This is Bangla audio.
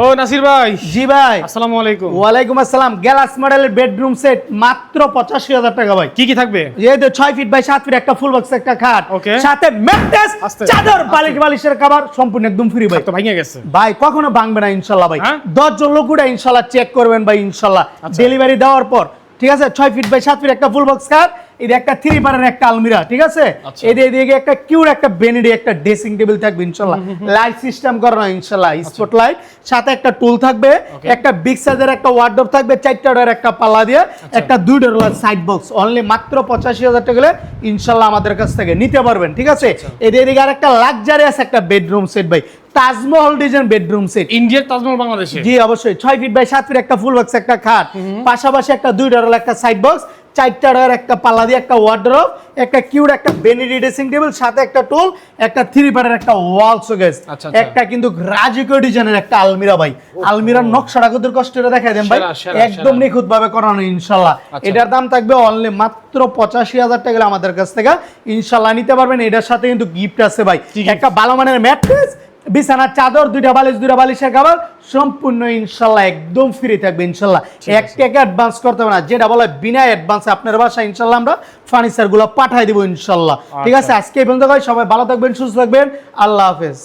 ও নাসির ভাই। জি ভাই। আসসালামু আলাইকুম। ওয়ালাইকুম আসসালাম। গ্যালাক্সি মডেলের বেডরুম সেট মাত্র 85,000 টাকা ভাই। কি কি থাকবে? এই যে 6 ফিট বাই 7 ফিট একটা ফুল বক্স একটা খাট, ওকে। সাথে ম্যাট্রেস, আস্তে, চাদর, আস্তে। বালিশের কভার সম্পূর্ণ একদম ফ্রি ভাই। তো ভেঙে গেছে ভাই কখনো ভাঙবে না ইনশাআল্লাহ ভাই। হ্যাঁ? 10 জন লোক উঠে ইনশাআল্লাহ চেক করবেন ভাই ইনশাআল্লাহ। আচ্ছা। ডেলিভারি দেওয়ার পর ঠিক আছে 6 ফিট বাই 7 ফিট একটা ফুল বক্স খাট, এই যে একটা 3 বারের একটা আলমিরা, ঠিক আছে? আচ্ছা। এদিকে একটা কিউর একটা বেনিডি একটা ড্রেসিং টেবিল থাকবে ইনশাআল্লাহ। লাইট সিস্টেম করানো ইনশাআল্লাহ, স্পট লাইট, সাথে একটা টুল থাকবে, একটা বিগ সাইজের একটা ওয়ার্ডরোব থাকবে, 4টা ডোরের একটা পাল্লা দিয়ে, একটা 2 ডোরের সাইড বক্স। অনলি মাত্র 85,000 টাকা হলে ইনশাআল্লাহ আমাদের কাছ থেকে নিতে পারবেন, ঠিক আছে? এদিকে আরেকটা লাক্সারিয়াস একটা বেডরুম সেট ভাই, তাজমহল ডিজাইন বেডরুম সেট। ইন্ডিয়ার তাজমহল বাংলাদেশে? জি অবশ্যই। 6 ফিট বাই 7 ফিট একটা ফুল বক্স একটা খাট, পাশাপাশি একটা 2 ডোরের একটা সাইড বক্স, 4টা ডোরের একটা পাল্লা দিয়ে একটা ওয়ার্ডরোব, একটা কিউট একটা বেনিডি ড্রেসিং টেবিল, সাথে একটা টুল, একটা 3 পারের একটা ওয়াল শোকেস, আচ্ছা। একটা কিন্তু রাজকীয় ডিজাইনের একটা আলমিরা ভাই। আলমিরার নকশাটা কত কষ্ট করে দেখাই দেন ভাই, একদম নিখুঁত ভাবে করানো ইনশাআল্লাহ। এটার দাম থাকবে অনলি মাত্র 85,000 টাকা হলে আমাদের কাছ থেকে ইনশাআল্লাহ নিতে পারবেন। এটার সাথে কিন্তু গিফট আছে ভাই, একটা ভালো মানের ম্যাট্রেস, বিছানার চাদর, 2টা বালিশের কভার সম্পূর্ণ ইনশাআল্লাহ একদম ফ্রি থাকবে ইনশাআল্লাহ। এক টাকা অ্যাডভান্স করতে হবে না, যেটা বলে বিনা অ্যাডভান্সে আপনার বাসায় ইনশাআল্লাহ আমরা ফার্নিচার গুলো পাঠিয়ে দিব ইনশাআল্লাহ। ঠিক আছে, আজকে এই পর্যন্ত। সবাই ভালো থাকবেন, সুস্থ থাকবেন, আল্লাহ হাফেজ।